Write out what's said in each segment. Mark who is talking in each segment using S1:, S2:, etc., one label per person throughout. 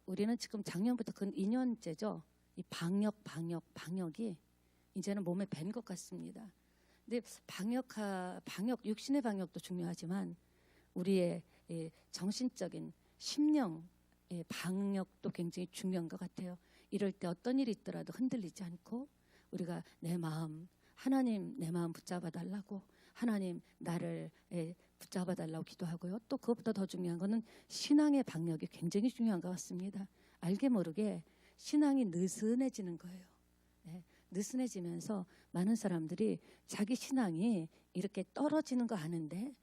S1: 우리는 지금 작년부터 근 2년째죠. 이 방역이 이제는 몸에 밴 것 같습니다. 근데 방역, 육신의 방역도 중요하지만 우리의 정신적인 심령의 방역도 굉장히 중요한 것 같아요. 이럴 때 어떤 일이 있더라도 흔들리지 않고 우리가 내 마음, 하나님 내 마음 붙잡아 달라고, 하나님 나를 붙잡아 달라고 기도하고요. 또 그것보다 더 중요한 거는 신앙의 방역이 굉장히 중요한 것 같습니다. 알게 모르게 신앙이 느슨해지는 거예요. 느슨해지면서 많은 사람들이 자기 신앙이 이렇게 떨어지는 거 아는데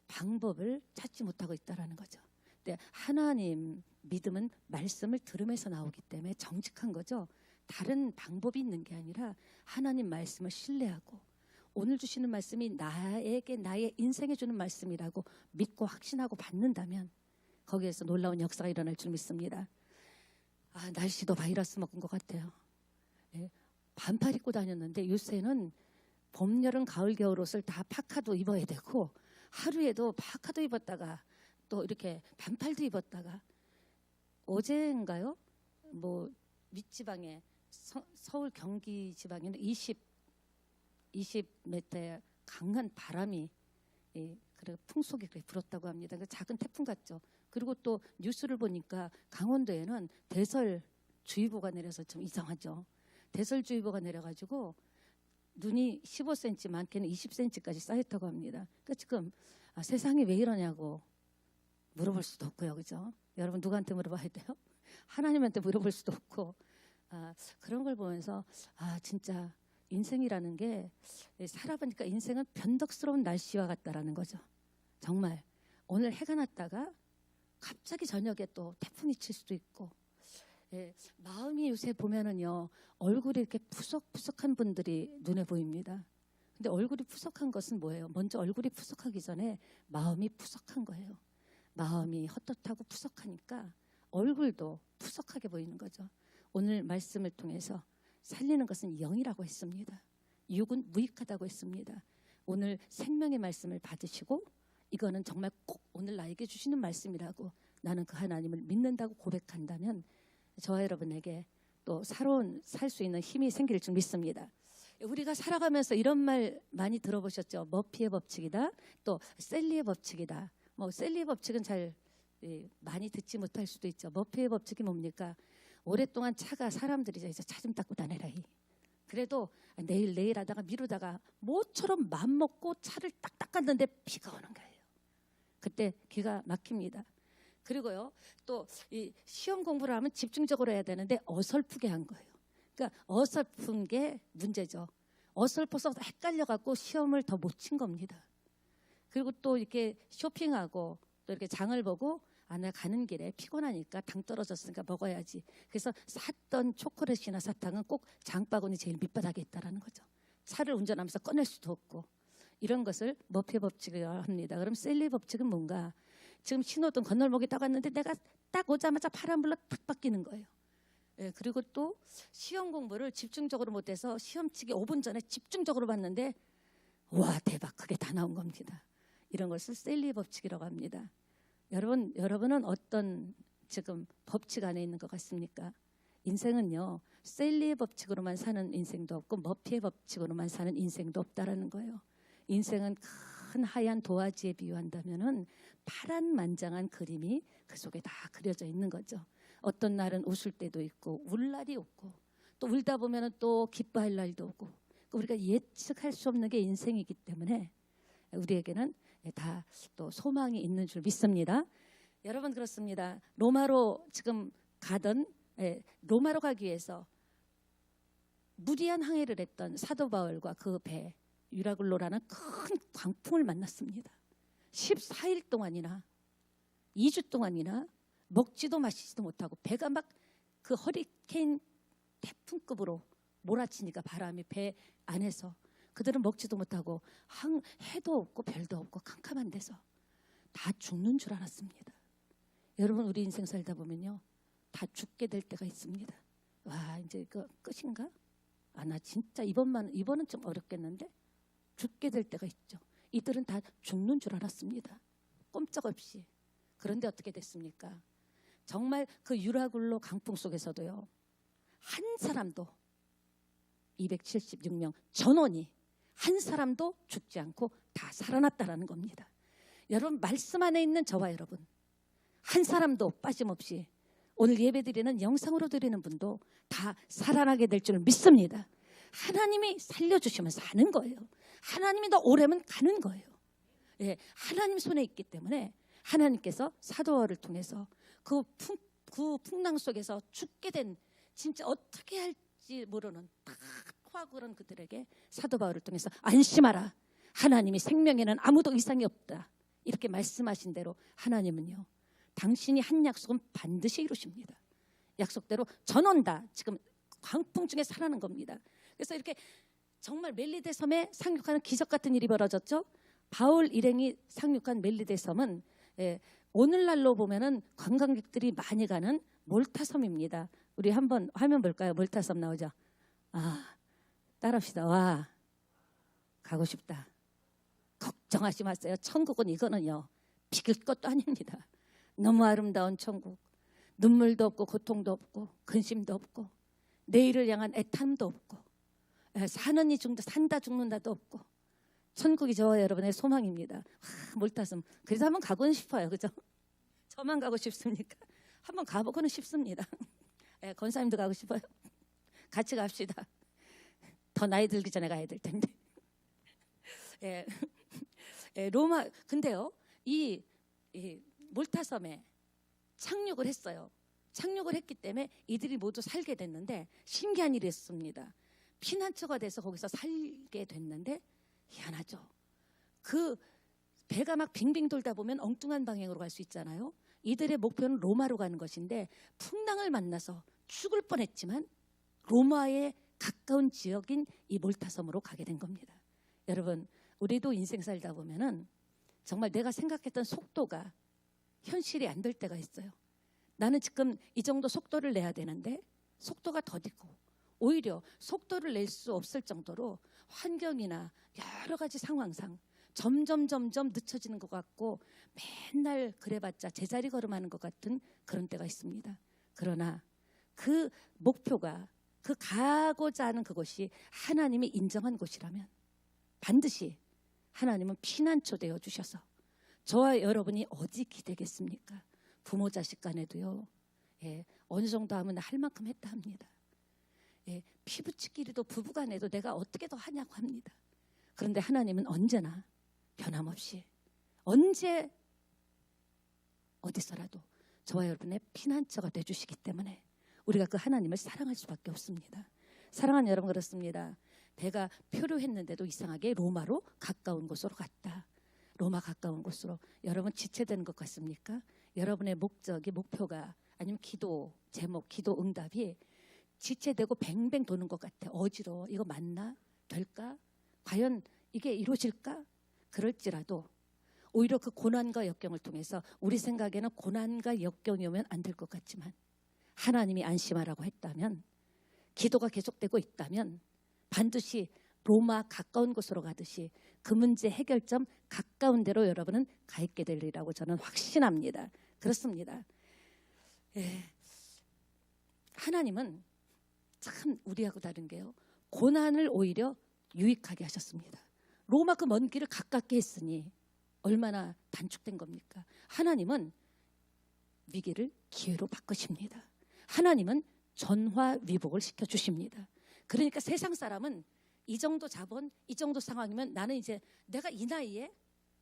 S1: 방법을 찾지 못하고 있다는 거죠. 근데 하나님 믿음은 말씀을 들으면서 나오기 때문에 정직한 거죠. 다른 방법이 있는 게 아니라 하나님 말씀을 신뢰하고 오늘 주시는 말씀이 나에게 나의 인생에 주는 말씀이라고 믿고 확신하고 받는다면 거기에서 놀라운 역사가 일어날 줄 믿습니다. 날씨도 바이러스 먹은 것 같아요. 반팔 입고 다녔는데 요새는 봄, 여름, 가을, 겨울 옷을 다 파카도 입어야 되고 하루에도 파카도 입었다가 또 이렇게 반팔도 입었다가 어제인가요? 뭐 밑지방에 서울 경기 지방에는 20m의 강한 바람이 그래 풍속이 그렇게 불었다고 합니다. 그 작은 태풍 같죠. 그리고 또 뉴스를 보니까 강원도에는 대설주의보가 내려서 좀 이상하죠. 대설주의보가 내려가지고 눈이 15cm, 많게는 20cm까지 쌓였다고 합니다. 그러니까 지금 세상이 왜 이러냐고 물어볼 수도 없고요, 그죠? 여러분 누구한테 물어봐야 돼요? 하나님한테 물어볼 수도 없고 그런 걸 보면서 진짜 인생이라는 게 살아보니까 인생은 변덕스러운 날씨와 같다라는 거죠. 정말 오늘 해가 났다가 갑자기 저녁에 또 태풍이 칠 수도 있고 마음이 요새 보면은요 얼굴이 이렇게 푸석푸석한 분들이 눈에 보입니다. 근데 얼굴이 푸석한 것은 뭐예요? 먼저 얼굴이 푸석하기 전에 마음이 푸석한 거예요. 마음이 헛헛하고 푸석하니까 얼굴도 푸석하게 보이는 거죠. 오늘 말씀을 통해서 살리는 것은 영이라고 했습니다. 육은 무익하다고 했습니다. 오늘 생명의 말씀을 받으시고 이거는 정말 꼭 오늘 나에게 주시는 말씀이라고 나는 그 하나님을 믿는다고 고백한다면 저와 여러분에게 또 살 수 있는 힘이 생길 줄 믿습니다. 우리가 살아가면서 이런 말 많이 들어보셨죠? 머피의 법칙이다. 또 셀리의 법칙이다. 셀리의 법칙은 잘 많이 듣지 못할 수도 있죠. 머피의 법칙이 뭡니까? 오랫동안 사람들이 이제 차 좀 닦고 다내라. 그래도 내일 하다가 미루다가 모처럼 맘먹고 차를 딱 닦았는데 비가 오는 거예요. 그때 기가 막힙니다. 그리고요 또 이 시험 공부를 하면 집중적으로 해야 되는데 어설프게 한 거예요. 그러니까 어설픈 게 문제죠. 어설퍼서 헷갈려갖고 시험을 더 못 친 겁니다. 그리고 또 이렇게 쇼핑하고 또 이렇게 장을 보고 내가 가는 길에 피곤하니까 당 떨어졌으니까 먹어야지. 그래서 샀던 초콜릿이나 사탕은 꼭 장바구니 제일 밑바닥에 있다라는 거죠. 차를 운전하면서 꺼낼 수도 없고 이런 것을 머피의 법칙이라고 합니다. 그럼 셀리 법칙은 뭔가? 지금 신호등 건널목에 딱 왔는데 내가 딱 오자마자 파란불로 탁 바뀌는 거예요. 그리고 또 시험 공부를 집중적으로 못해서 시험 치기 5분 전에 집중적으로 봤는데 와 대박 그게 다 나온 겁니다. 이런 것을 셀리 법칙이라고 합니다. 여러분은 어떤 지금 법칙 안에 있는 것 같습니까? 인생은요 셀리의 법칙으로만 사는 인생도 없고 머피의 법칙으로만 사는 인생도 없다라는 거예요. 인생은 큰 하얀 도화지에 비유한다면은 파란만장한 그림이 그 속에 다 그려져 있는 거죠. 어떤 날은 웃을 때도 있고 울 날이 없고 또 울다 보면은 또 기뻐할 날도 오고 우리가 예측할 수 없는 게 인생이기 때문에 우리에게는 다 또 소망이 있는 줄 믿습니다. 여러분 그렇습니다. 로마로 지금 로마로 가기 위해서 무리한 항해를 했던 사도 바울과 그 배 유라굴로라는 큰 광풍을 만났습니다. 14일 동안이나 2주 동안이나 먹지도 마시지도 못하고 배가 막 그 허리케인 태풍급으로 몰아치니까 바람이 배 안에서 그들은 먹지도 못하고 해도 없고 별도 없고 캄캄한 데서 다 죽는 줄 알았습니다. 여러분 우리 인생 살다 보면요 다 죽게 될 때가 있습니다. 와 이제 그 끝인가? 나 진짜 이번은 좀 어렵겠는데 죽게 될 때가 있죠. 이들은 다 죽는 줄 알았습니다. 꼼짝없이. 그런데 어떻게 됐습니까? 정말 그 유라굴로 강풍 속에서도요, 한 사람도 276명 전원이 한 사람도 죽지 않고 다 살아났다라는 겁니다. 여러분, 말씀 안에 있는 저와 여러분 한 사람도 빠짐없이 오늘 예배드리는 영상으로 드리는 분도 다 살아나게 될 줄 믿습니다. 하나님이 살려주시면 사는 거예요. 하나님이 더 오래면 가는 거예요. 예, 하나님 손에 있기 때문에 하나님께서 사도 바울을 통해서 그 풍랑 속에서 죽게 된, 진짜 어떻게 할지 모르는 탁와 그런 그들에게 사도 바울을 통해서 안심하라, 하나님이 생명에는 아무도 이상이 없다, 이렇게 말씀하신 대로 하나님은요, 당신이 한 약속은 반드시 이루십니다. 약속대로 전원다 지금 광풍 중에 살아난 겁니다. 그래서 이렇게 정말 멜리데 섬에 상륙하는 기적 같은 일이 벌어졌죠. 바울 일행이 상륙한 멜리데 섬은 오늘날로 보면은 관광객들이 많이 가는 몰타 섬입니다. 우리 한번 화면 볼까요? 몰타 섬 나오죠. 따라합시다. 와, 가고 싶다. 걱정하지 마세요. 천국은 이거는요, 비길 것도 아닙니다. 너무 아름다운 천국. 눈물도 없고 고통도 없고 근심도 없고 내일을 향한 애탐도 없고 사는 이 중도 산다 죽는다도 없고 천국이 저와 여러분의 소망입니다. 몰타섬. 그래서 한번 가고는 싶어요. 그죠? 저만 가고 싶습니까? 한번 가보고는 싶습니다. 권사님도 가고 싶어요. 같이 갑시다. 더 나이 들기 전에 가야 될 텐데. 로마, 근데요, 이 몰타섬에 착륙을 했어요. 착륙을 했기 때문에 이들이 모두 살게 됐는데 신기한 일이 있었습니다. 피난처가 돼서 거기서 살게 됐는데 희한하죠. 그 배가 막 빙빙 돌다 보면 엉뚱한 방향으로 갈 수 있잖아요. 이들의 목표는 로마로 가는 것인데 풍랑을 만나서 죽을 뻔했지만 로마에 가까운 지역인 이 몰타섬으로 가게 된 겁니다. 여러분, 우리도 인생 살다 보면은 정말 내가 생각했던 속도가 현실이 안 될 때가 있어요. 나는 지금 이 정도 속도를 내야 되는데 속도가 더디고 오히려 속도를 낼 수 없을 정도로 환경이나 여러 가지 상황상 점점 늦춰지는 것 같고 맨날 그래봤자 제자리 걸음하는 것 같은 그런 때가 있습니다. 그러나 그 목표가, 그 가고자 하는 그곳이 하나님이 인정한 곳이라면 반드시 하나님은 피난처 되어 주셔서 저와 여러분이 어디 기대겠습니까? 부모 자식 간에도요, 어느 정도 하면 할 만큼 했다 합니다. 피부치끼리도 부부간에도 내가 어떻게 더 하냐고 합니다. 그런데 하나님은 언제나 변함없이 언제 어디서라도 저와 여러분의 피난처가 되어주시기 때문에 우리가 그 하나님을 사랑할 수밖에 없습니다. 사랑하는 여러분, 그렇습니다. 배가 표류했는데도 이상하게 로마로 가까운 곳으로 갔다. 로마 가까운 곳으로. 여러분 지체되는 것 같습니까? 여러분의 목적이, 목표가, 아니면 기도 제목, 기도 응답이 지체되고 뱅뱅 도는 것 같아. 어지러워. 이거 맞나? 될까? 과연 이게 이루어질까? 그럴지라도 오히려 그 고난과 역경을 통해서 우리 생각에는 고난과 역경이 오면 안 될 것 같지만 하나님이 안심하라고 했다면, 기도가 계속되고 있다면 반드시 로마 가까운 곳으로 가듯이 그 문제 해결점 가까운 데로 여러분은 가 있게 되리라고 저는 확신합니다. 그렇습니다. 하나님은 참 우리하고 다른 게요, 고난을 오히려 유익하게 하셨습니다. 로마 그 먼 길을 가깝게 했으니 얼마나 단축된 겁니까? 하나님은 위기를 기회로 바꾸십니다. 하나님은 전화위복을 시켜주십니다. 그러니까 세상 사람은 이 정도 자본, 이 정도 상황이면 나는 이제 내가 이 나이에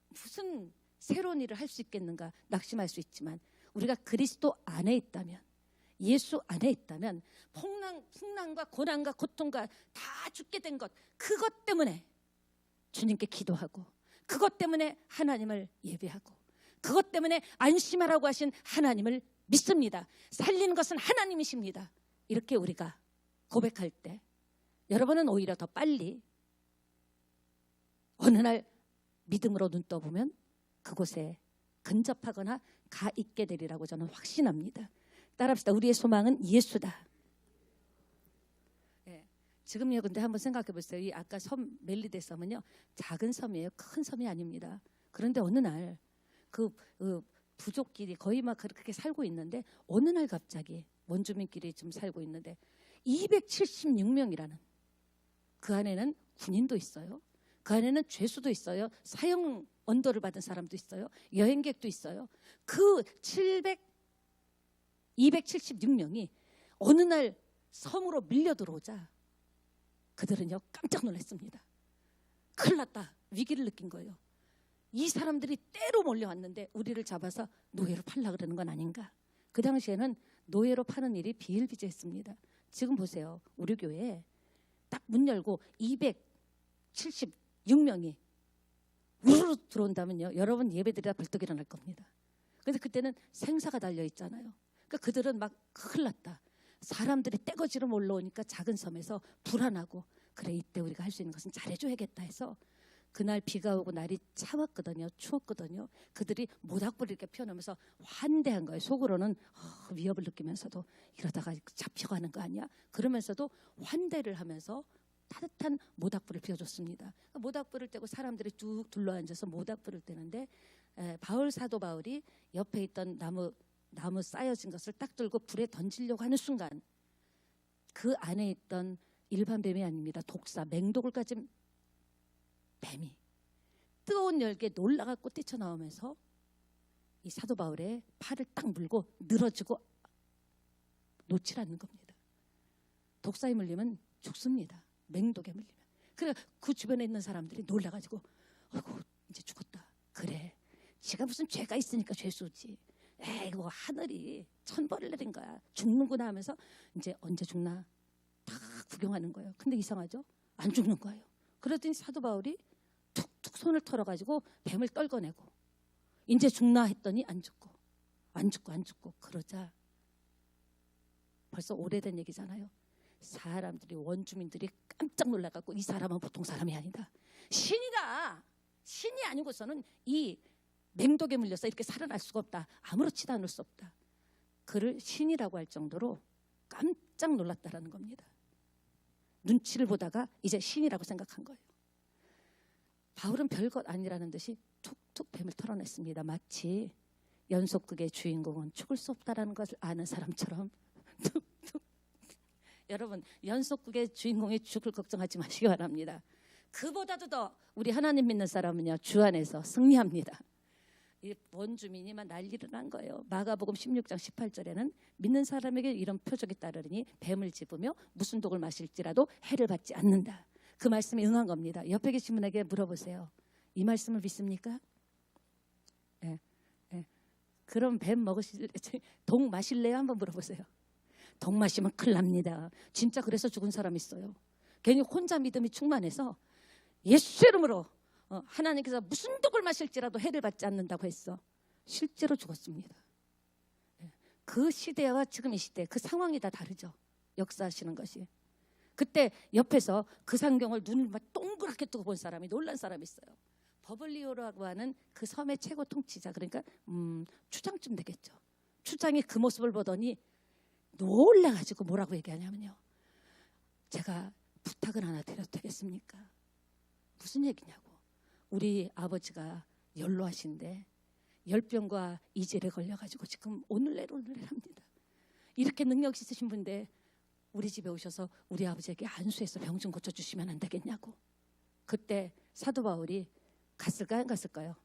S1: 무슨 새로운 일을 할 수 있겠는가 낙심할 수 있지만, 우리가 그리스도 안에 있다면, 예수 안에 있다면 풍랑과 고난과 고통과 다 죽게 된 것, 그것 때문에 주님께 기도하고, 그것 때문에 하나님을 예배하고, 그것 때문에 안심하라고 하신 하나님을 믿습니다. 살리는 것은 하나님이십니다. 이렇게 우리가 고백할 때 여러분은 오히려 더 빨리 어느 날 믿음으로 눈 떠보면 그곳에 근접하거나 가 있게 되리라고 저는 확신합니다. 따라합시다. 우리의 소망은 예수다. 지금요, 근데 한번 생각해 보세요. 이 아까 섬 멜리데 섬은요, 작은 섬이에요. 큰 섬이 아닙니다. 그런데 어느 날 그 부족끼리 거의 막 그렇게 살고 있는데 어느 날 갑자기 원주민끼리 좀 살고 있는데 276명이라는, 그 안에는 군인도 있어요. 그 안에는 죄수도 있어요. 사형 언도를 받은 사람도 있어요. 여행객도 있어요. 그 276명이 어느 날 섬으로 밀려 들어오자 그들은요 깜짝 놀랐습니다. 큰일 났다. 위기를 느낀 거예요. 이 사람들이 때로 몰려왔는데 우리를 잡아서 노예로 팔라 그러는 건 아닌가. 그 당시에는 노예로 파는 일이 비일비재했습니다. 지금 보세요. 우리 교회에 딱 문 열고 276명이 우르르 들어온다면요, 여러분 예배드리다 벌떡 일어날 겁니다. 그런데 그때는 생사가 달려 있잖아요. 그러니까 그들은 막 큰일 났다. 사람들이 떼거지로 몰려오니까 작은 섬에서 불안하고, 그래 이때 우리가 할 수 있는 것은 잘해줘야겠다 해서 그날 비가 오고 날이 차웠거든요. 추웠거든요. 그들이 모닥불을 이렇게 펴놓으면서 환대한 거예요. 속으로는 위협을 느끼면서도 이러다가 잡혀가는 거 아니야? 그러면서도 환대를 하면서 따뜻한 모닥불을 피워줬습니다. 모닥불을 떼고 사람들이 쭉 둘러앉아서 모닥불을 떼는데 사도 바울이 옆에 있던 나무 쌓여진 것을 딱 들고 불에 던지려고 하는 순간 그 안에 있던 일반 뱀이 아닙니다. 독사, 맹독을 가진 뱀이 뜨거운 열기에 놀라갖고 뛰쳐나오면서 이 사도 바울의 팔을 딱 물고 늘어지고 놓질 않는 겁니다. 독사에 물리면 죽습니다. 맹독에 물리면. 그래 그 주변에 있는 사람들이 놀라가지고 아이고 이제 죽었다. 그래 지가 무슨 죄가 있으니까 죄수지. 이거 하늘이 천벌을 내린 거야. 죽는구나 하면서 이제 언제 죽나 다 구경하는 거예요. 근데 이상하죠? 안 죽는 거예요. 그러더니 사도 바울이 툭툭 손을 털어가지고 뱀을 떨궈내고 이제 죽나 했더니 안 죽고 그러자 벌써 오래된 얘기잖아요. 사람들이, 원주민들이 깜짝 놀라갖고 이 사람은 보통 사람이 아니다. 신이다. 신이 아니고서는 이 맹독에 물려서 이렇게 살아날 수가 없다. 아무렇지도 않을 수 없다. 그를 신이라고 할 정도로 깜짝 놀랐다라는 겁니다. 눈치를 보다가 이제 신이라고 생각한 거예요. 바울은 별것 아니라는 듯이 툭툭 뱀을 털어냈습니다. 마치 연속극의 주인공은 죽을 수 없다라는 것을 아는 사람처럼 툭툭. 여러분 연속극의 주인공이 죽을 걱정하지 마시기 바랍니다. 그보다도 더 우리 하나님 믿는 사람은요 주 안에서 승리합니다. 이 원주민이 막 난리를 난 거예요. 마가복음 16장 18절에는 믿는 사람에게 이런 표적이 따르니 뱀을 집으며 무슨 독을 마실지라도 해를 받지 않는다. 그 말씀에 응한 겁니다. 옆에 계신 분에게 물어보세요. 이 말씀을 믿습니까? 예. 그럼 뱀 독 마실래요? 한번 물어보세요. 독 마시면 큰일 납니다. 진짜 그래서 죽은 사람 있어요. 괜히 혼자 믿음이 충만해서 예수 이름으로 하나님께서 무슨 독을 마실지라도 해를 받지 않는다고 했어. 실제로 죽었습니다. 그 시대와 지금 이 시대 그 상황이 다 다르죠. 역사하시는 것이. 그때 옆에서 그 상경을 눈을 막 동그랗게 뜨고 본 사람이, 놀란 사람이 있어요. 버블리오라고 하는 그 섬의 최고 통치자, 그러니까 추장쯤 되겠죠. 추장이 그 모습을 보더니 놀라가지고 뭐라고 얘기하냐면요. 제가 부탁을 하나 드려도 되겠습니까? 무슨 얘기냐고. 우리 아버지가 연로하신데 열병과 이질에 걸려가지고 지금 오늘내로합니다. 이렇게 능력 있으신 분인데 우리 집에 오셔서 우리 아버지에게 안수해서 병 좀 고쳐주시면 안 되겠냐고. 그때 사도 바울이 갔을까요? 안 갔을까요?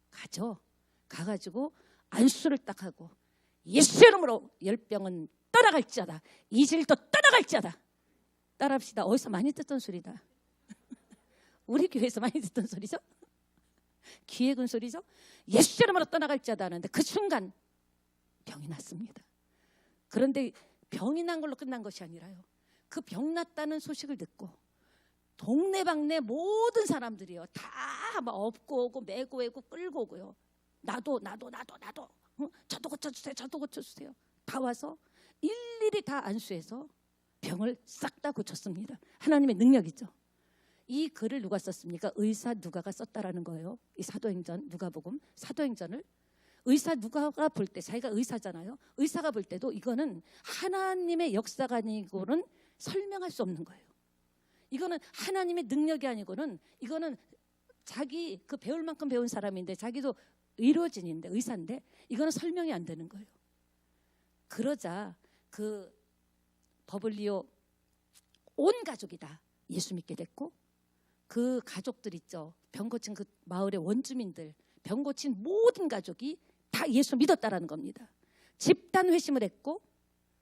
S1: 가죠. 가가지고 안수를 딱 하고 예수 이름으로 열병은 떠나갈지어다. 이질도 떠나갈지어다. 따라합시다. 어디서 많이 듣던 소리다. 우리 교회에서 많이 듣던 소리죠? 귀에 근 소리죠? 예수 이름으로 떠나갈지어다 하는데 그 순간 병이 났습니다. 그런데 병이 난 걸로 끝난 것이 아니라요. 그 병 났다는 소식을 듣고 동네방네 모든 사람들이요. 다 막 업고 오고 메고 오고 끌고 오고요. 나도 저도 고쳐주세요. 다 와서 일일이 다 안수해서 병을 싹 다 고쳤습니다. 하나님의 능력이죠. 이 글을 누가 썼습니까? 의사 누가가 썼다라는 거예요. 이 사도행전, 누가복음 사도행전을 의사 누가가 볼 때, 자기가 의사잖아요. 의사가 볼 때도 이거는 하나님의 역사가 아니고는 설명할 수 없는 거예요. 이거는 하나님의 능력이 아니고는, 이거는 자기 그 배울 만큼 배운 사람인데 자기도 의료진인데 의사인데 이거는 설명이 안 되는 거예요. 그러자 그 버블리오 온 가족이 다 예수 믿게 됐고 그 가족들 있죠. 병 고친 그 마을의 원주민들, 병 고친 모든 가족이 다 예수 믿었다라는 겁니다. 집단 회심을 했고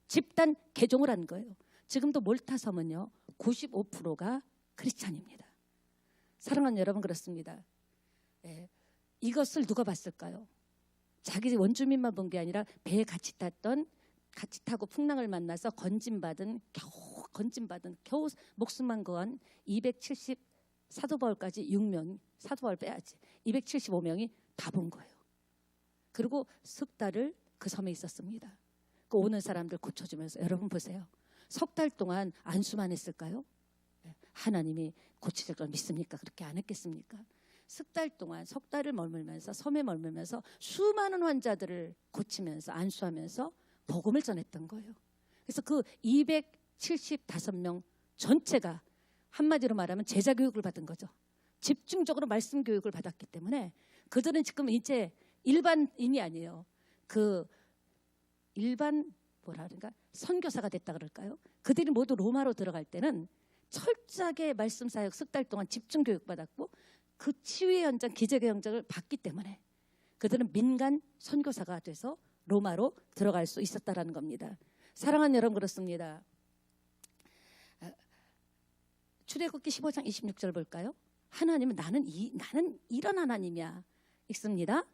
S1: 집단 개종을 한 거예요. 지금도 몰타 섬은요 95%가 크리스찬입니다. 사랑하는 여러분, 그렇습니다. 예, 이것을 누가 봤을까요? 자기 원주민만 본 게 아니라 배에 같이 타고 풍랑을 만나서 겨우 목숨만 구한 270 사도 바울까지 6명, 사도 바울 빼야지 275명이 다 본 거예요. 그리고 석 달을 그 섬에 있었습니다. 그 오는 사람들 고쳐주면서, 여러분 보세요. 석 달 동안 안수만 했을까요? 하나님이 고치실 걸 믿습니까? 그렇게 안 했겠습니까? 석 달을 머물면서, 섬에 머물면서 수많은 환자들을 고치면서 안수하면서 복음을 전했던 거예요. 그래서 그 275명 전체가 한마디로 말하면 제자 교육을 받은 거죠. 집중적으로 말씀 교육을 받았기 때문에 그들은 지금 이제 일반인이 아니에요. 그 일반 선교사가 됐다 그럴까요? 그들이 모두 로마로 들어갈 때는 철저하게 말씀 사역 석 달 동안 집중 교육 받았고 그 치유의 현장, 기적의 현장을 봤기 때문에 그들은 민간 선교사가 돼서 로마로 들어갈 수 있었다라는 겁니다. 사랑하는 여러분, 그렇습니다. 출애굽기 15장 26절 볼까요? 하나님은 나는 이런 하나님이야. 읽습니다.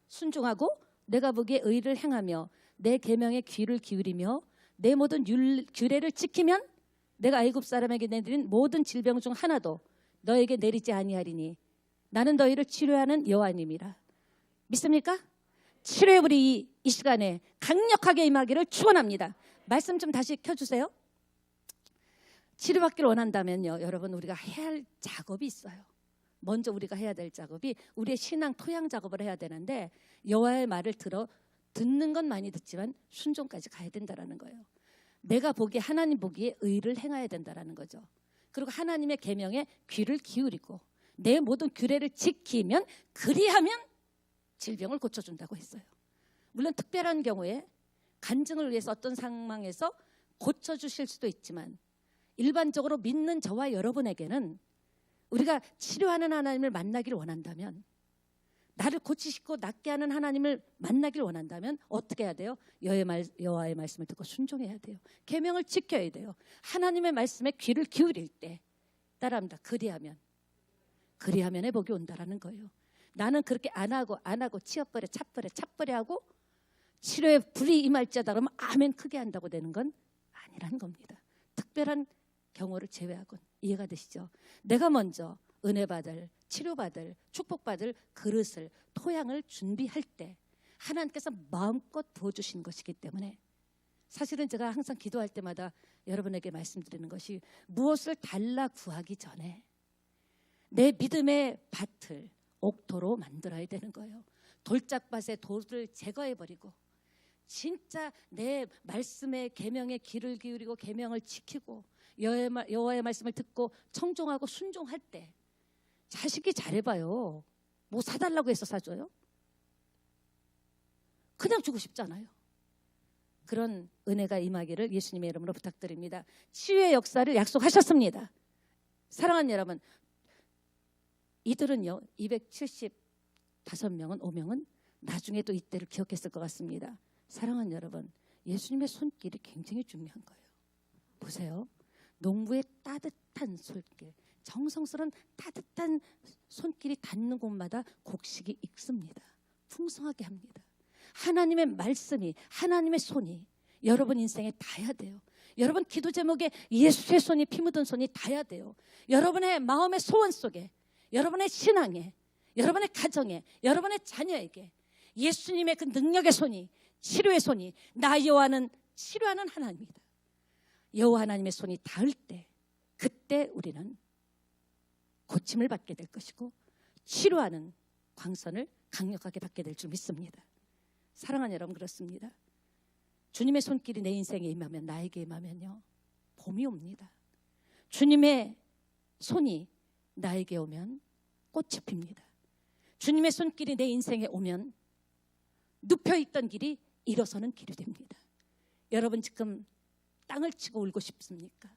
S1: 순종하고 내가 보기에 의를 행하며 내 계명에 귀를 기울이며 내 모든 규례를 지키면 내가 애굽 사람에게 내드린 모든 질병 중 하나도 너에게 내리지 아니하리니 나는 너희를 치료하는 여호와님이라. 믿습니까? 치료의 불이 이 시간에 강력하게 임하기를 축원합니다. 말씀 좀 다시 켜주세요. 치료받기를 원한다면요, 여러분, 우리가 해야 할 작업이 있어요. 먼저 우리가 해야 될 작업이 우리의 신앙 토양 작업을 해야 되는데, 여호와의 말을 듣는 건 많이 듣지만 순종까지 가야 된다라는 거예요. 내가 보기에, 하나님 보기에 의를 행해야 된다라는 거죠. 그리고 하나님의 계명에 귀를 기울이고 내 모든 규례를 지키면, 그리하면 질병을 고쳐준다고 했어요. 물론 특별한 경우에 간증을 위해서 어떤 상황에서 고쳐주실 수도 있지만, 일반적으로 믿는 저와 여러분에게는 우리가 치료하는 하나님을 만나기를 원한다면, 나를 고치시고 낫게 하는 하나님을 만나기를 원한다면 어떻게 해야 돼요? 여호와의 말씀을 듣고 순종해야 돼요. 계명을 지켜야 돼요. 하나님의 말씀에 귀를 기울일 때 따라합니다. 그리하면 회복이 온다라는 거예요. 나는 그렇게 안 하고 치어버려 차버려 하고 치료에 불이 임할지어다 그러면 아멘 크게 한다고 되는 건 아니라는 겁니다. 특별한 경우를 제외하고는. 이해가 되시죠? 내가 먼저 은혜 받을, 치료받을, 축복받을 그릇을, 토양을 준비할 때 하나님께서 마음껏 부어주시는 것이기 때문에, 사실은 제가 항상 기도할 때마다 여러분에게 말씀드리는 것이, 무엇을 달라 구하기 전에 내 믿음의 밭을 옥토로 만들어야 되는 거예요. 돌짝밭에 돌을 제거해버리고 진짜 내 말씀의 계명에 귀를 기울이고 계명을 지키고 여호와의 말씀을 듣고 청종하고 순종할 때, 자식이 잘해봐요. 뭐 사달라고 해서 사줘요? 그냥 주고 싶잖아요. 그런 은혜가 임하기를 예수님의 이름으로 부탁드립니다. 치유의 역사를 약속하셨습니다. 사랑하는 여러분, 이들은요 275명은 5명은 나중에 또 이때를 기억했을 것 같습니다. 사랑하는 여러분, 예수님의 손길이 굉장히 중요한 거예요. 보세요. 농부의 따뜻한 손길, 정성스러운 따뜻한 손길이 닿는 곳마다 곡식이 익습니다. 풍성하게 합니다. 하나님의 말씀이, 하나님의 손이 여러분 인생에 닿아야 돼요. 여러분 기도 제목에 예수의 손이, 피 묻은 손이 닿아야 돼요. 여러분의 마음의 소원 속에, 여러분의 신앙에, 여러분의 가정에, 여러분의 자녀에게 예수님의 그 능력의 손이, 치료의 손이, 나 여호와는 치료하는 하나님이다. 여호와 하나님의 손이 닿을 때, 그때 우리는 고침을 받게 될 것이고 치료하는 광선을 강력하게 받게 될 줄 믿습니다. 사랑하는 여러분, 그렇습니다. 주님의 손길이 내 인생에 임하면, 나에게 임하면요, 봄이 옵니다. 주님의 손이 나에게 오면 꽃이 핍니다. 주님의 손길이 내 인생에 오면 눕혀있던 길이 일어서는 길이 됩니다. 여러분 지금 땅을 치고 울고 싶습니까?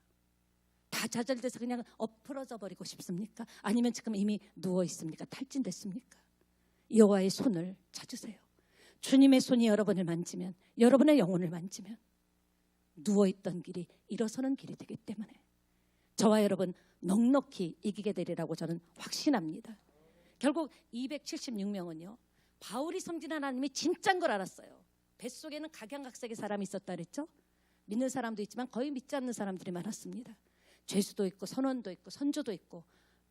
S1: 다 좌절돼서 그냥 엎어져 버리고 싶습니까? 아니면 지금 이미 누워 있습니까? 탈진됐습니까? 여호와의 손을 찾으세요. 주님의 손이 여러분을 만지면, 여러분의 영혼을 만지면 누워있던 길이 일어서는 길이 되기 때문에 저와 여러분 넉넉히 이기게 되리라고 저는 확신합니다. 결국 276명은요 바울이 섬긴 하나님이 진짜인 걸 알았어요. 뱃속에는 각양각색의 사람이 있었다 그랬죠. 믿는 사람도 있지만 거의 믿지 않는 사람들이 많았습니다. 죄수도 있고 선원도 있고 선조도 있고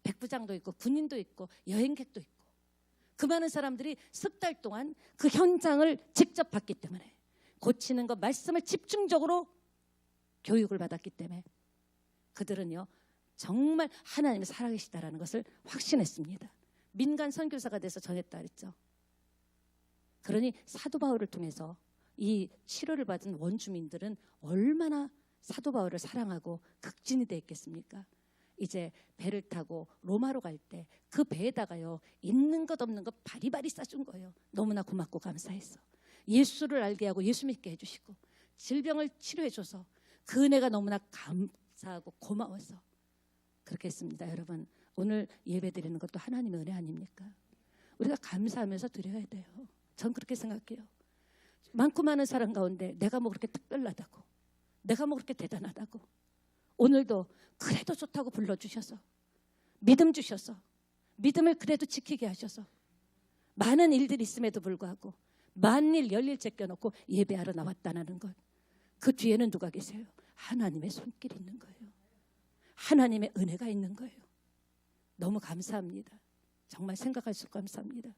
S1: 백부장도 있고 군인도 있고 여행객도 있고 그 많은 사람들이 석 달 동안 그 현장을 직접 봤기 때문에 고치는 것 말씀을 집중적으로 교육을 받았기 때문에 그들은요 정말 하나님이 살아계시다라는 것을 확신했습니다. 민간 선교사가 돼서 전했다 그랬죠. 그러니 사도 바울을 통해서 이 치료를 받은 원주민들은 얼마나 사도 바울을 사랑하고 극진이 되어 있겠습니까? 이제 배를 타고 로마로 갈 때 그 배에다가요 있는 것 없는 것 바리바리 싸준 거예요. 너무나 고맙고 감사해서 예수를 알게 하고 예수 믿게 해주시고 질병을 치료해줘서 그 은혜가 너무나 감사하고 고마워서 그렇게 했습니다. 여러분 오늘 예배 드리는 것도 하나님의 은혜 아닙니까? 우리가 감사하면서 드려야 돼요. 전 그렇게 생각해요. 많고 많은 사람 가운데 내가 뭐 그렇게 특별하다고, 내가 뭐 그렇게 대단하다고, 오늘도 그래도 좋다고 불러주셔서 믿음 주셔서 믿음을 그래도 지키게 하셔서 많은 일들이 있음에도 불구하고 만일 열일 제껴놓고 예배하러 나왔다는 것, 그 뒤에는 누가 계세요? 하나님의 손길이 있는 거예요. 하나님의 은혜가 있는 거예요. 너무 감사합니다. 정말 생각할 수 없고 감사합니다.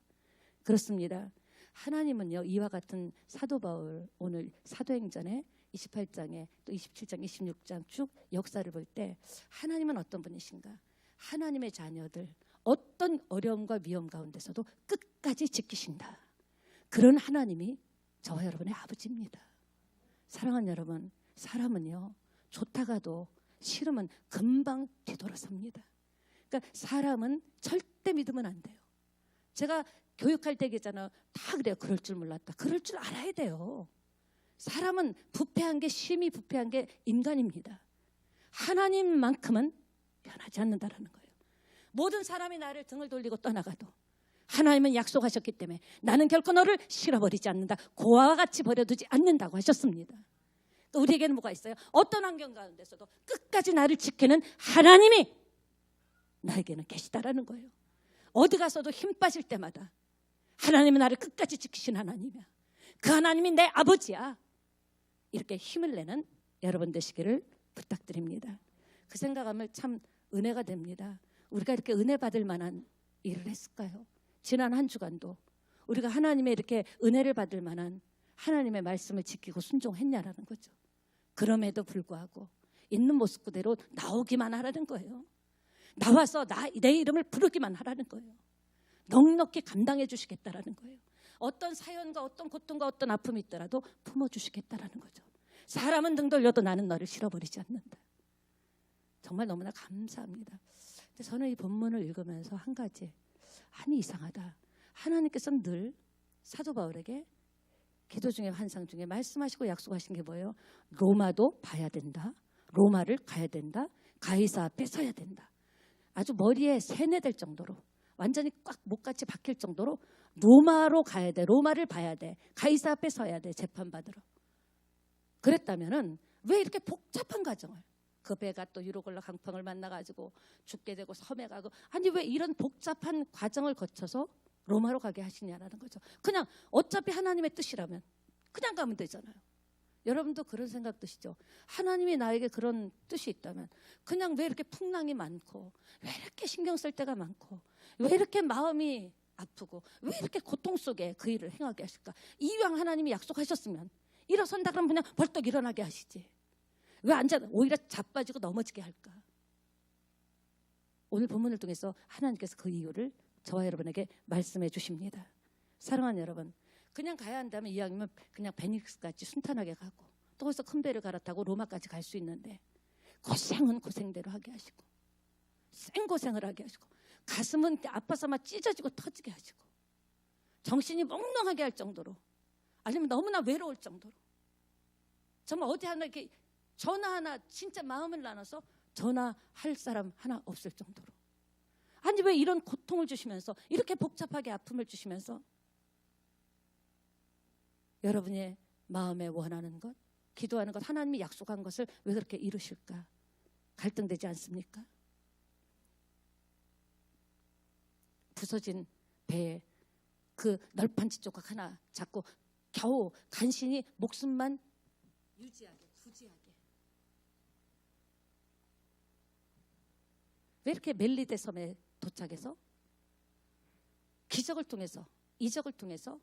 S1: 그렇습니다. 하나님은요 이와 같은 사도 바울 오늘 사도행전에 28장에 또 27장 26장 쭉 역사를 볼 때 하나님은 어떤 분이신가? 하나님의 자녀들 어떤 어려움과 위험 가운데서도 끝까지 지키신다. 그런 하나님이 저와 여러분의 아버지입니다. 사랑하는 여러분, 사람은요 좋다가도 싫으면 금방 뒤돌아섭니다. 그러니까 사람은 절대 믿으면 안 돼요. 제가 교육할 때 얘기했잖아요. 다 그래요. 그럴 줄 몰랐다. 그럴 줄 알아야 돼요. 사람은 부패한 게 심히 부패한 게 인간입니다. 하나님만큼은 변하지 않는다라는 거예요. 모든 사람이 나를 등을 돌리고 떠나가도 하나님은 약속하셨기 때문에 나는 결코 너를 실어버리지 않는다. 고아와 같이 버려두지 않는다고 하셨습니다. 또 우리에게는 뭐가 있어요? 어떤 환경 가운데서도 끝까지 나를 지키는 하나님이 나에게는 계시다라는 거예요. 어디 가서도 힘 빠질 때마다 하나님은 나를 끝까지 지키신 하나님이야. 그 하나님이 내 아버지야. 이렇게 힘을 내는 여러분 되시기를 부탁드립니다. 그 생각하면 참 은혜가 됩니다. 우리가 이렇게 은혜 받을 만한 일을 했을까요? 지난 한 주간도 우리가 하나님의 이렇게 은혜를 받을 만한 하나님의 말씀을 지키고 순종했냐라는 거죠. 그럼에도 불구하고 있는 모습 그대로 나오기만 하라는 거예요. 나와서 내 이름을 부르기만 하라는 거예요. 넉넉히 감당해 주시겠다라는 거예요. 어떤 사연과 어떤 고통과 어떤 아픔이 있더라도 품어주시겠다라는 거죠. 사람은 등 돌려도 나는 너를 실어버리지 않는다. 정말 너무나 감사합니다. 근데 저는 이 본문을 읽으면서 한 가지, 아니 이상하다. 하나님께서는 늘 사도 바울에게 기도 중에 환상 중에 말씀하시고 약속하신 게 뭐예요? 로마도 봐야 된다. 로마를 가야 된다. 가이사 앞에 서야 된다. 아주 머리에 세뇌될 정도로 완전히 꽉 목같이 박힐 정도로 로마로 가야 돼. 로마를 봐야 돼. 가이사 앞에 서야 돼. 재판받으러. 그랬다면은 왜 이렇게 복잡한 과정을, 그 배가 또 유로골라 강풍을 만나가지고 죽게 되고 섬에 가고, 아니 왜 이런 복잡한 과정을 거쳐서 로마로 가게 하시냐라는 거죠. 그냥 어차피 하나님의 뜻이라면 그냥 가면 되잖아요. 여러분도 그런 생각 드시죠? 하나님이 나에게 그런 뜻이 있다면 그냥 왜 이렇게 풍랑이 많고, 왜 이렇게 신경 쓸 때가 많고, 왜 이렇게 마음이 아프고, 왜 이렇게 고통 속에 그 일을 행하게 하실까? 이왕 하나님이 약속하셨으면 일어선다 그러면 그냥 벌떡 일어나게 하시지. 왜 앉아 오히려 자빠지고 넘어지게 할까? 오늘 본문을 통해서 하나님께서 그 이유를 저와 여러분에게 말씀해 주십니다. 사랑하는 여러분, 그냥 가야 한다면 이왕이면 그냥 베닉스같이 순탄하게 가고 또 거기서 큰 배를 갈아타고 로마까지 갈 수 있는데 고생은 고생대로 하게 하시고 생고생을 하게 하시고 가슴은 아파서 막 찢어지고 터지게 하시고 정신이 몽롱하게 할 정도로, 아니면 너무나 외로울 정도로, 정말 어디 하나 이렇게 전화 하나 진짜 마음을 나눠서 전화할 사람 하나 없을 정도로. 아니 왜 이런 고통을 주시면서 이렇게 복잡하게 아픔을 주시면서 여러분의 마음에 원하는 것, 기도하는 것, 하나님이 약속한 것을 왜 그렇게 이루실까? 갈등되지 않습니까? 부서진 배에 그 널판지 조각 하나 잡고 겨우 간신히 목숨만 유지하게, 부지하게. 왜 이렇게 멜리데 섬에 도착해서 기적을 통해서, 이적을 통해서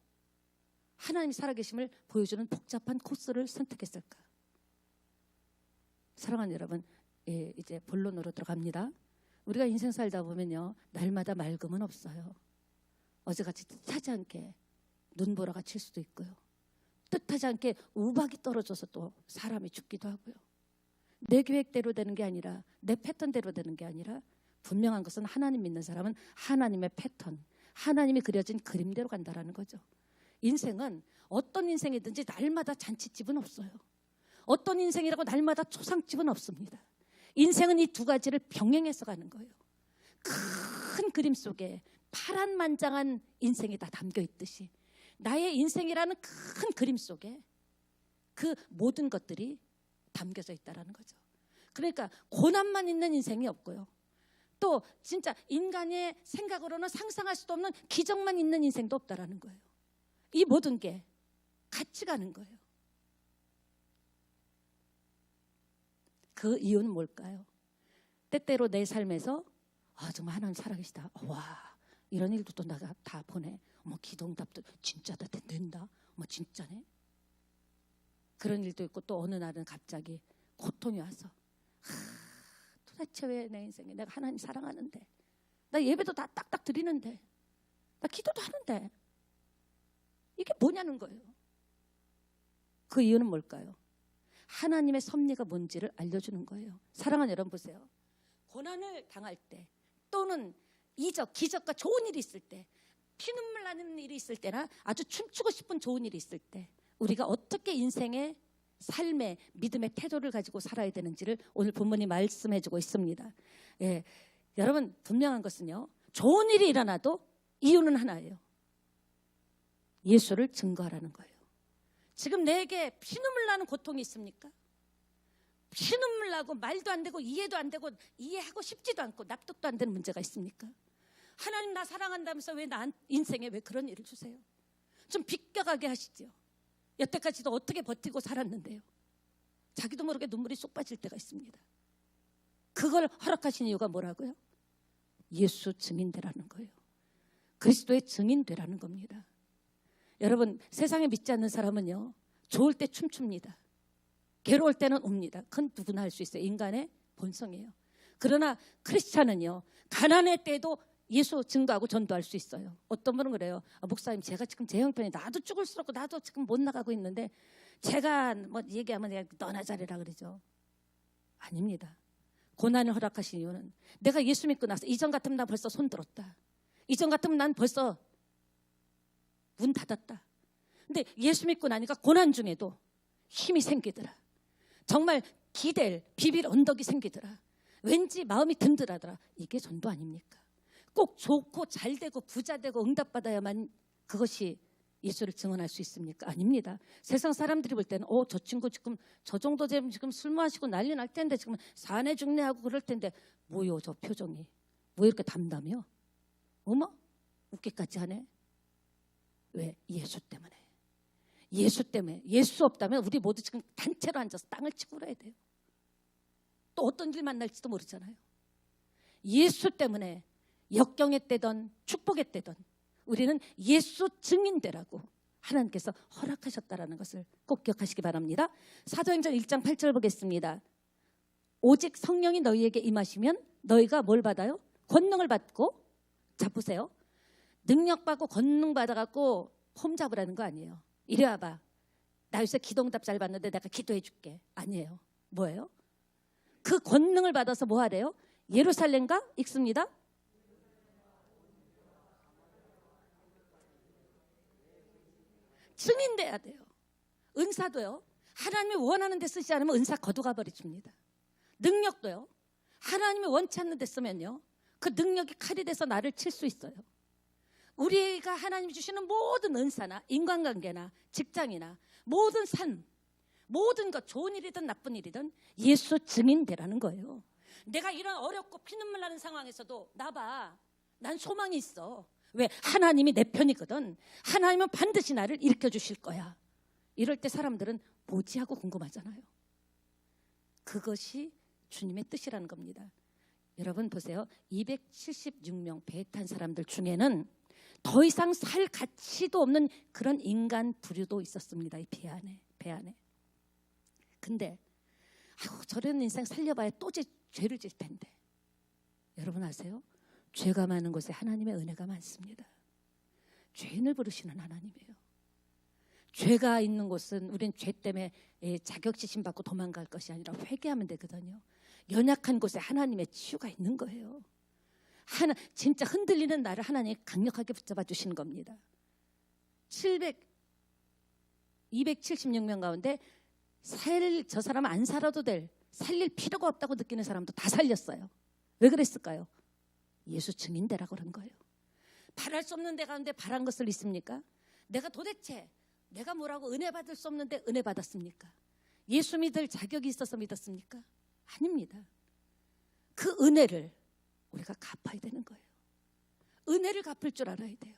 S1: 하나님이 살아계심을 보여주는 복잡한 코스를 선택했을까? 사랑하는 여러분, 이제 본론으로 들어갑니다. 우리가 인생 살다 보면요, 날마다 맑음은 없어요. 어제같이 뜻하지 않게 눈보라가 칠 수도 있고요, 뜻하지 않게 우박이 떨어져서 또 사람이 죽기도 하고요. 내 계획대로 되는 게 아니라, 내 패턴대로 되는 게 아니라, 분명한 것은 하나님 믿는 사람은 하나님의 패턴, 하나님이 그려진 그림대로 간다라는 거죠. 인생은 어떤 인생이든지 날마다 잔치집은 없어요. 어떤 인생이라고 날마다 초상집은 없습니다. 인생은 이 두 가지를 병행해서 가는 거예요. 큰 그림 속에 파란만장한 인생이 다 담겨 있듯이 나의 인생이라는 큰 그림 속에 그 모든 것들이 담겨져 있다는 거죠. 그러니까 고난만 있는 인생이 없고요, 또 진짜 인간의 생각으로는 상상할 수도 없는 기적만 있는 인생도 없다라는 거예요. 이 모든 게 같이 가는 거예요. 그 이유는 뭘까요? 때때로 내 삶에서 정말 하나님 살아계시다, 와 이런 일도 또 내가 다 보내, 기도응답도 진짜 다 된다, 진짜네, 그런 일도 있고, 또 어느 날은 갑자기 고통이 와서 도대체 왜 내 인생에, 내가 하나님 사랑하는데, 나 예배도 다 딱딱 드리는데, 나 기도도 하는데 이게 뭐냐는 거예요. 그 이유는 뭘까요? 하나님의 섭리가 뭔지를 알려주는 거예요. 사랑하는 여러분, 보세요. 고난을 당할 때, 또는 이적, 기적과 좋은 일이 있을 때, 피눈물 나는 일이 있을 때나 아주 춤추고 싶은 좋은 일이 있을 때, 우리가 어떻게 인생의 삶의 믿음의 태도를 가지고 살아야 되는지를 오늘 본문이 말씀해주고 있습니다. 예, 여러분, 분명한 것은요, 좋은 일이 일어나도 이유는 하나예요. 예수를 증거하라는 거예요. 지금 내게 피눈물 나는 고통이 있습니까? 피눈물 나고 말도 안 되고 이해도 안 되고 이해하고 싶지도 않고 납득도 안 되는 문제가 있습니까? 하나님 나 사랑한다면서 왜 나 인생에 왜 그런 일을 주세요? 좀 비껴가게 하시죠. 여태까지도 어떻게 버티고 살았는데요. 자기도 모르게 눈물이 쏙 빠질 때가 있습니다. 그걸 허락하신 이유가 뭐라고요? 예수 증인 되라는 거예요. 그리스도의 증인 되라는 겁니다. 여러분, 세상에 믿지 않는 사람은요, 좋을 때 춤춥니다. 괴로울 때는 웁니다. 그건 누구나 할 수 있어요. 인간의 본성이에요. 그러나 크리스찬은요, 가난할 때도 예수 증거하고 전도할 수 있어요. 어떤 분은 그래요. 목사님, 제가 지금 제 형편이 나도 죽을수록 나도 지금 못 나가고 있는데 제가 얘기하면 내가 너나 잘해라 그러죠. 아닙니다. 고난을 허락하신 이유는, 내가 예수 믿고 나서 이전 같으면 난 벌써 손 들었다, 이전 같으면 난 벌써 문 닫았다. 근데 예수 믿고 나니까 고난 중에도 힘이 생기더라. 정말 기댈, 비빌 언덕이 생기더라. 왠지 마음이 든든하더라. 이게 전도 아닙니까? 꼭 좋고 잘 되고 부자 되고 응답받아야만 그것이 예수를 증언할 수 있습니까? 아닙니다. 세상 사람들이 볼 때는 저 친구 지금 저 정도 되면 지금 술 마시고 난리 날 텐데 지금 사내 중내하고 그럴 텐데 뭐요 저 표정이 뭐 이렇게 담담해요? 어머 웃기까지 하네. 왜? 예수 때문에. 예수 때문에. 예수 없다면 우리 모두 지금 단체로 앉아서 땅을 치고 울어야 돼요. 또 어떤 일 만날지도 모르잖아요. 예수 때문에 역경에 때든 축복에 때든 우리는 예수 증인되라고 하나님께서 허락하셨다라는 것을 꼭 기억하시기 바랍니다. 사도행전 1장 8절 보겠습니다. 오직 성령이 너희에게 임하시면 너희가 뭘 받아요? 권능을 받고, 자 보세요. 능력받고 권능 받아갖고 폼 잡으라는 거 아니에요. 이리 와봐. 나 요새 기도응답 잘 받는데 내가 기도해 줄게. 아니에요. 뭐예요? 그 권능을 받아서 뭐 하래요? 예루살렘과 읽습니다. 증인돼야 돼요. 은사도요. 하나님이 원하는 데 쓰지 않으면 은사 거두가 버리줍니다. 능력도요. 하나님이 원치 않는 데 쓰면요. 그 능력이 칼이 돼서 나를 칠 수 있어요. 우리가 하나님이 주시는 모든 은사나 인간관계나 직장이나 모든 삶, 모든 것, 좋은 일이든 나쁜 일이든 예수 증인되라는 거예요. 내가 이런 어렵고 피눈물 나는 상황에서도 나봐, 난 소망이 있어. 왜? 하나님이 내 편이거든. 하나님은 반드시 나를 일으켜 주실 거야. 이럴 때 사람들은 뭐지 하고 궁금하잖아요. 그것이 주님의 뜻이라는 겁니다. 여러분 보세요. 276명 배 탄 사람들 중에는 더 이상 살 가치도 없는 그런 인간 부류도 있었습니다. 이 배 안에. 근데 저런 인생 살려봐야 또 죄를 질 텐데. 여러분 아세요? 죄가 많은 곳에 하나님의 은혜가 많습니다. 죄인을 부르시는 하나님이에요. 죄가 있는 곳은 우린 죄 때문에 자격지심 받고 도망갈 것이 아니라 회개하면 되거든요. 연약한 곳에 하나님의 치유가 있는 거예요. 진짜 흔들리는 나를 하나님이 강력하게 붙잡아 주시는 겁니다. 276명 가운데 저 사람은 안 살아도 살릴 필요가 없다고 느끼는 사람도 다 살렸어요. 왜 그랬을까요? 예수 증인되라고 그런 거예요. 바랄 수 없는 데 가운데 바란 것을 있습니까? 내가 뭐라고 은혜 받을 수 없는데 은혜 받았습니까? 예수 믿을 자격이 있어서 믿었습니까? 아닙니다. 그 은혜를 우리가 갚아야 되는 거예요. 은혜를 갚을 줄 알아야 돼요.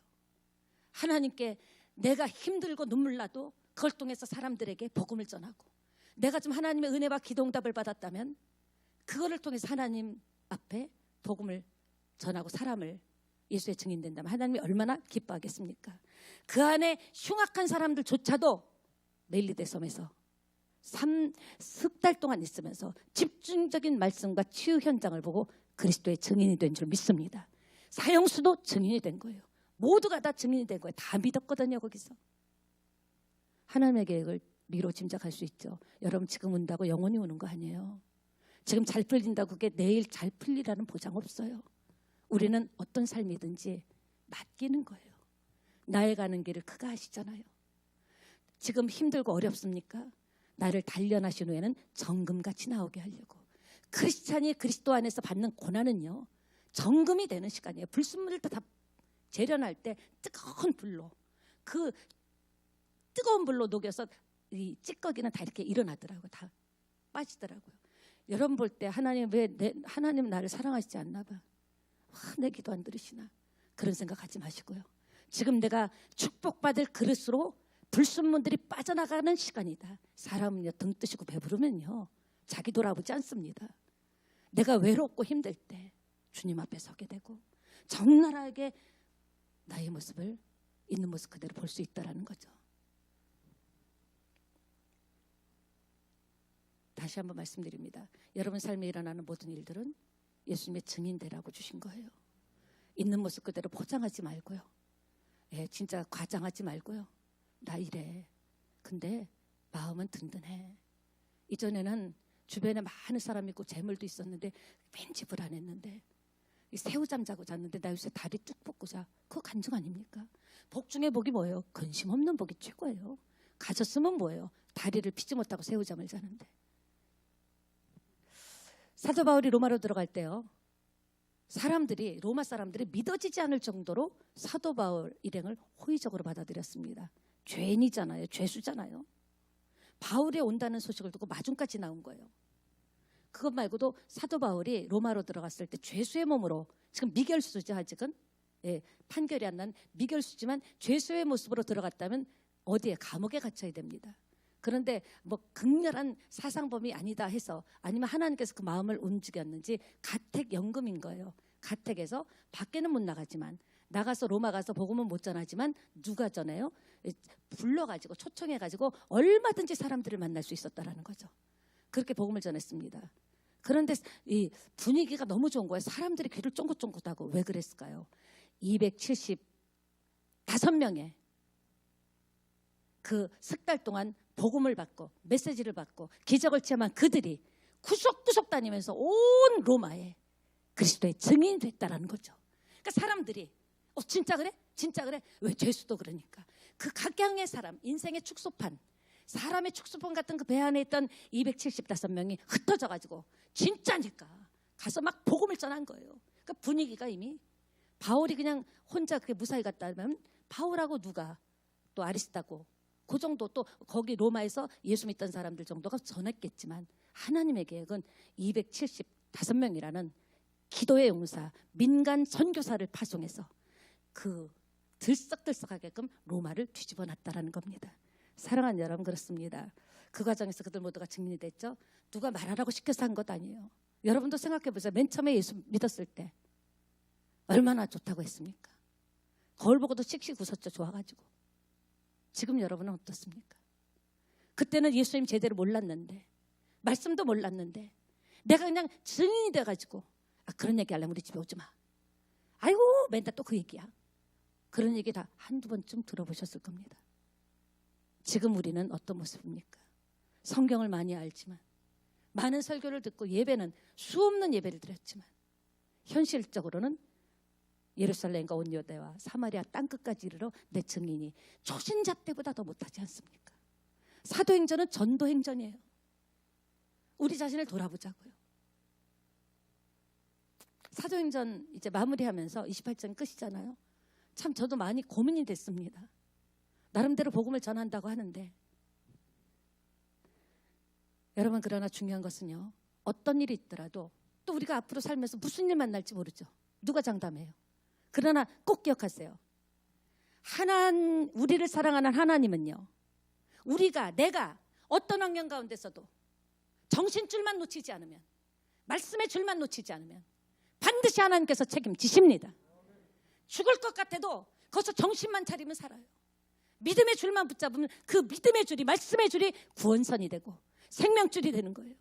S1: 하나님께 내가 힘들고 눈물 나도 그걸 통해서 사람들에게 복음을 전하고, 내가 좀 하나님의 은혜와 기도응답을 받았다면 그거를 통해서 하나님 앞에 복음을 전하고 사람을 예수의 증인된다면 하나님이 얼마나 기뻐하겠습니까? 그 안에 흉악한 사람들조차도 멜리데 섬에서 3달 동안 있으면서 집중적인 말씀과 치유 현장을 보고 그리스도의 증인이 된 줄 믿습니다. 사형수도 증인이 된 거예요. 모두가 다 증인이 된 거예요. 다 믿었거든요. 거기서 하나님의 계획을 미로 짐작할 수 있죠. 여러분 지금 운다고 영원히 우는 거 아니에요. 지금 잘 풀린다고 그게 내일 잘 풀리라는 보장 없어요. 우리는 어떤 삶이든지 맡기는 거예요. 나의 가는 길을 그가 하시잖아요. 지금 힘들고 어렵습니까? 나를 단련하신 후에는 정금같이 나오게 하려고. 크리스찬이 그리스도 안에서 받는 고난은요, 정금이 되는 시간이에요. 불순물도 다 재련할 때 뜨거운 불로, 그 뜨거운 불로 녹여서 이 찌꺼기는 다 이렇게 일어나더라고요. 다 빠지더라고요. 여러분 볼 때 하나님 하나님 나를 사랑하시지 않나 봐. 내 기도 안 들으시나? 그런 생각하지 마시고요. 지금 내가 축복받을 그릇으로 불순물들이 빠져나가는 시간이다. 사람은요, 등 뜨시고 배부르면요 자기 돌아보지 않습니다. 내가 외롭고 힘들 때 주님 앞에 서게 되고 적나라하게 나의 모습을 있는 모습 그대로 볼 수 있다라는 거죠. 다시 한번 말씀드립니다. 여러분 삶에 일어나는 모든 일들은 예수님의 증인되라고 주신 거예요. 있는 모습 그대로 포장하지 말고요. 진짜 과장하지 말고요. 나 이래. 근데 마음은 든든해. 이전에는 주변에 많은 사람이 있고 재물도 있었는데 왠지 불안했는데 새우잠 자고 잤는데 나 요새 다리 쭉 뻗고 자. 그거 간증 아닙니까? 복 중에 복이 뭐예요? 근심 없는 복이 최고예요. 가졌으면 뭐예요? 다리를 피지 못하고 새우잠을 자는데. 사도 바울이 로마로 들어갈 때요, 로마 사람들이 믿어지지 않을 정도로 사도 바울 일행을 호의적으로 받아들였습니다. 죄인이잖아요. 죄수잖아요. 바울이 온다는 소식을 듣고 마중까지 나온 거예요. 그것 말고도 사도 바울이 로마로 들어갔을 때 죄수의 몸으로, 지금 미결수죠 아직은, 판결이 안 난 미결수지만 죄수의 모습으로 들어갔다면 어디에? 감옥에 갇혀야 됩니다. 그런데 뭐 극렬한 사상범이 아니다 해서, 아니면 하나님께서 그 마음을 움직였는지 가택연금인 거예요. 가택에서 밖에는 못 나가지만, 나가서 로마 가서 복음은 못 전하지만 누가 전해요? 불러가지고 초청해가지고 얼마든지 사람들을 만날 수 있었다라는 거죠. 그렇게 복음을 전했습니다. 그런데 이 분위기가 너무 좋은 거예요. 사람들이 귀를 쫑긋쫑긋하고. 왜 그랬을까요? 275명의 그 석 달 동안 복음을 받고 메시지를 받고 기적을 체험한 그들이 구석구석 다니면서 온 로마에 그리스도의 증인이 됐다라는 거죠. 그러니까 사람들이 진짜 그래? 진짜 그래? 왜? 죄수도 그러니까. 그 각양의 사람, 인생의 축소판, 사람의 축소판 같은 그 배 안에 있던 275명이 흩어져 가지고 진짜니까 가서 막 복음을 전한 거예요. 그 분위기가 이미 바울이 그냥 혼자 그렇게 무사히 갔다 하면 바울하고 누가 또 아리스타고 그 정도 또 거기 로마에서 예수 믿던 사람들 정도가 전했겠지만 하나님의 계획은 275명이라는 기도의 용사, 민간 선교사를 파송해서 그 들썩들썩하게끔 로마를 뒤집어 놨다라는 겁니다. 사랑하는 여러분, 그렇습니다. 그 과정에서 그들 모두가 증인이 됐죠. 누가 말하라고 시켜서 한 것 아니에요. 여러분도 생각해 보세요. 맨 처음에 예수 믿었을 때 얼마나 좋다고 했습니까? 거울 보고도 씩씩 웃었죠. 좋아가지고. 지금 여러분은 어떻습니까? 그때는 예수님 제대로 몰랐는데, 말씀도 몰랐는데, 내가 그냥 증인이 돼가지고 그런 얘기 하려면 우리 집에 오지 마. 아이고 맨날 또 그 얘기야. 그런 얘기 다 한두 번쯤 들어보셨을 겁니다. 지금 우리는 어떤 모습입니까? 성경을 많이 알지만, 많은 설교를 듣고 예배는 수없는 예배를 드렸지만, 현실적으로는 예루살렘과 온 유대와 사마리아 땅끝까지 이르러 내 증인이 초신자 때보다 더 못하지 않습니까? 사도행전은 전도행전이에요. 우리 자신을 돌아보자고요. 사도행전 이제 마무리하면서 28장 끝이잖아요. 참 저도 많이 고민이 됐습니다. 나름대로 복음을 전한다고 하는데, 여러분, 그러나 중요한 것은요, 어떤 일이 있더라도 또 우리가 앞으로 살면서 무슨 일 만날지 모르죠. 누가 장담해요? 그러나 꼭 기억하세요. 우리를 사랑하는 하나님은요, 내가 어떤 환경 가운데서도 정신줄만 놓치지 않으면, 말씀의 줄만 놓치지 않으면 반드시 하나님께서 책임지십니다. 죽을 것 같아도 거기서 정신만 차리면 살아요. 믿음의 줄만 붙잡으면 그 믿음의 줄이, 말씀의 줄이 구원선이 되고 생명줄이 되는 거예요.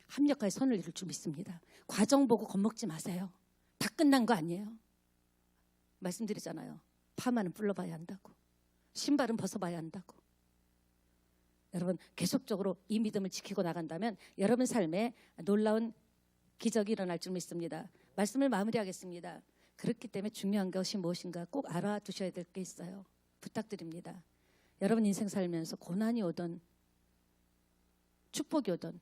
S1: 합력하여 선을 이룰 줄 믿습니다. 과정 보고 겁먹지 마세요. 다 끝난 거 아니에요. 말씀드리잖아요. 파마는 불러봐야 한다고, 신발은 벗어봐야 한다고. 여러분, 계속적으로 이 믿음을 지키고 나간다면 여러분 삶에 놀라운 기적이 일어날 줄 믿습니다. 말씀을 마무리하겠습니다. 그렇기 때문에 중요한 것이 무엇인가 꼭 알아두셔야 될 게 있어요. 부탁드립니다. 여러분 인생 살면서 고난이 오든 축복이 오든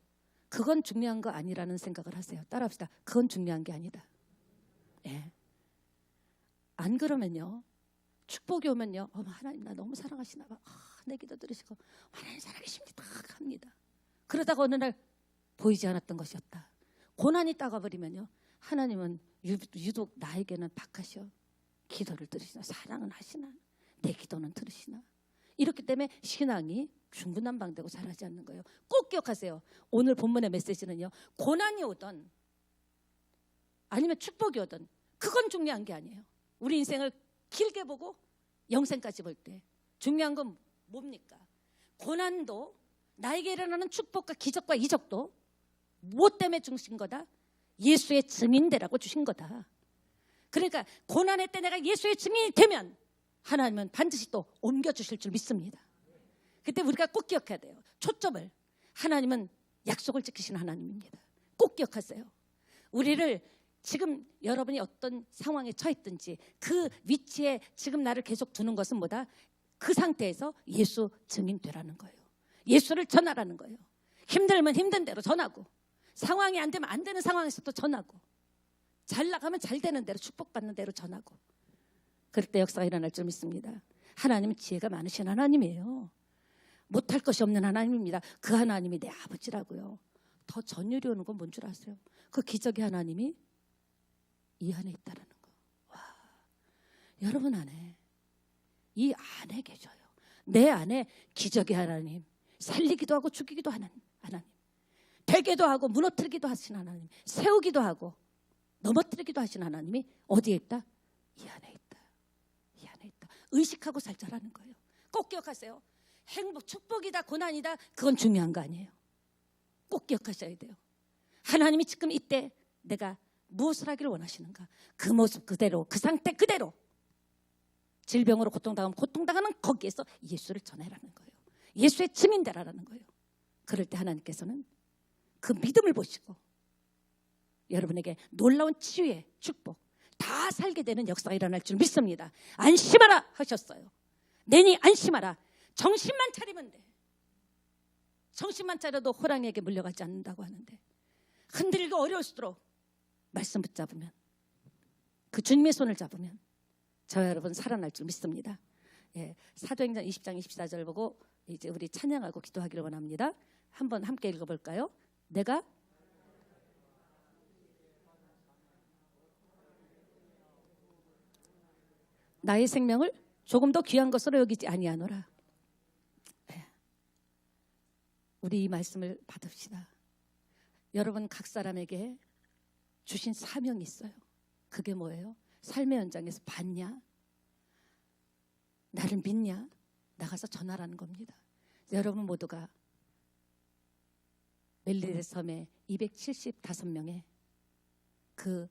S1: 그건 중요한 거 아니라는 생각을 하세요. 따라합시다. 그건 중요한 게 아니다. 예. 안 그러면요, 축복이 오면요, 하나님 나 너무 사랑하시나 봐. 내 기도 들으시고 하나님 살아계십니다 합니다. 그러다가 어느 날 보이지 않았던 것이었다. 고난이 따가버리면요, 하나님은 유독 나에게는 박하셔. 기도를 들으시나, 사랑은 하시나, 내 기도는 들으시나. 이렇기 때문에 신앙이 중구난방되고 자라지 않는 거예요. 꼭 기억하세요. 오늘 본문의 메시지는요, 고난이 오든 아니면 축복이 오든 그건 중요한 게 아니에요. 우리 인생을 길게 보고 영생까지 볼 때 중요한 건 뭡니까? 고난도, 나에게 일어나는 축복과 기적과 이적도 무엇 때문에 주신 거다? 예수의 증인되라고 주신 거다. 그러니까 고난의 때 내가 예수의 증인이 되면 하나님은 반드시 또 옮겨주실 줄 믿습니다. 그때 우리가 꼭 기억해야 돼요. 초점을, 하나님은 약속을 지키시는 하나님입니다. 꼭 기억하세요. 우리를 지금 여러분이 어떤 상황에 처했든지 그 위치에 지금 나를 계속 두는 것은 뭐다? 그 상태에서 예수 증인 되라는 거예요. 예수를 전하라는 거예요. 힘들면 힘든 대로 전하고, 상황이 안 되면 안 되는 상황에서도 전하고, 잘 나가면 잘 되는 대로, 축복받는 대로 전하고, 그럴 때 역사가 일어날 줄 믿습니다. 하나님은 지혜가 많으신 하나님이에요. 못할 것이 없는 하나님입니다. 그 하나님이 내 아버지라고요. 더 전율이 오는 건 뭔 줄 아세요? 그 기적의 하나님이 이 안에 있다라는 거. 와, 여러분 안에, 이 안에 계셔요. 내 안에 기적의 하나님, 살리기도 하고 죽이기도 하는 하나님, 되게도 하고 무너뜨리기도 하신 하나님, 세우기도 하고 넘어뜨리기도 하신 하나님이 어디에 있다? 이 안에 있다. 이 안에 있다. 의식하고 살자라는 거예요. 꼭 기억하세요. 행복, 축복이다, 고난이다, 그건 중요한 거 아니에요. 꼭 기억하셔야 돼요. 하나님이 지금 이때 내가 무엇을 하기를 원하시는가? 그 모습 그대로, 그 상태 그대로, 질병으로 고통당하는 거기에서 예수를 전해라는 거예요. 예수의 증인되라는 거예요. 그럴 때 하나님께서는 그 믿음을 보시고 여러분에게 놀라운 치유의 축복, 다 살게 되는 역사가 일어날 줄 믿습니다. 안심하라 하셨어요. 내니 안심하라. 정신만 차리면 돼. 정신만 차려도 호랑이에게 물려가지 않는다고 하는데, 흔들리고 어려울수록 말씀 붙잡으면, 그 주님의 손을 잡으면 저와 여러분 살아날 줄 믿습니다. 예, 사도행전 20장 24절 보고 이제 우리 찬양하고 기도하기를 원합니다. 한번 함께 읽어볼까요? 내가 나의 생명을 조금 더 귀한 것으로 여기지 아니하노라. 예. 우리 이 말씀을 받읍시다. 여러분 각 사람에게 주신 사명이 있어요. 그게 뭐예요? 삶의 현장에서 봤냐? 나를 믿냐? 나가서 전하라는 겁니다. 여러분 모두가 멜리데 섬에 275명의 그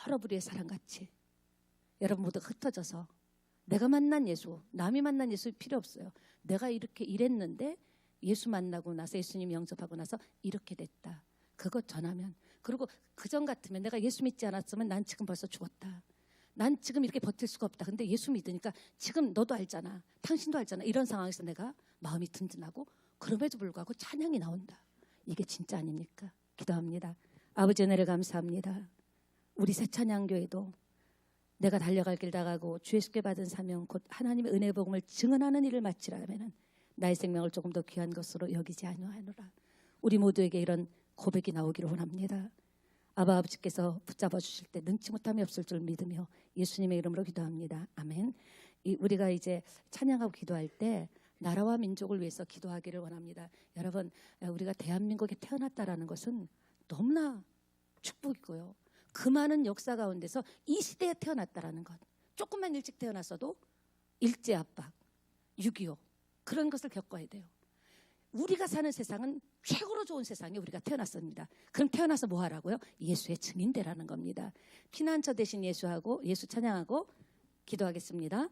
S1: 여러 부류의 사람같이 여러분 모두가 흩어져서 내가 만난 예수, 남이 만난 예수 필요 없어요. 내가 이렇게 이랬는데 예수 만나고 나서 예수님 영접하고 나서 이렇게 됐다. 그거 전하면, 그리고 그전 같으면 내가 예수 믿지 않았으면 난 지금 벌써 죽었다. 난 지금 이렇게 버틸 수가 없다. 근데 예수 믿으니까 지금 너도 알잖아. 당신도 알잖아. 이런 상황에서 내가 마음이 든든하고 그럼에도 불구하고 찬양이 나온다. 이게 진짜 아닙니까? 기도합니다. 아버지 은혜를 감사합니다. 우리 새찬양교회도 내가 달려갈 길 다가고 주 예수께 받은 사명 곧 하나님의 은혜의 복음을 증언하는 일을 마치라면은 나의 생명을 조금 더 귀한 것으로 여기지 아니하노라. 우리 모두에게 이런 고백이 나오기를 원합니다. 아버지께서 붙잡아 주실 때 능치 못함이 없을 줄 믿으며 예수님의 이름으로 기도합니다. 아멘. 우리가 이제 찬양하고 기도할 때 나라와 민족을 위해서 기도하기를 원합니다. 여러분, 우리가 대한민국에 태어났다라는 것은 너무나 축복이고요. 그 많은 역사 가운데서 이 시대에 태어났다라는 것, 조금만 일찍 태어났어도 일제 압박, 6.25 그런 것을 겪어야 돼요. 우리가 사는 세상은 최고로 좋은 세상에 우리가 태어났습니다. 그럼 태어나서 뭐 하라고요? 예수의 증인 되라는 겁니다. 피난처 대신 예수하고 예수 찬양하고 기도하겠습니다.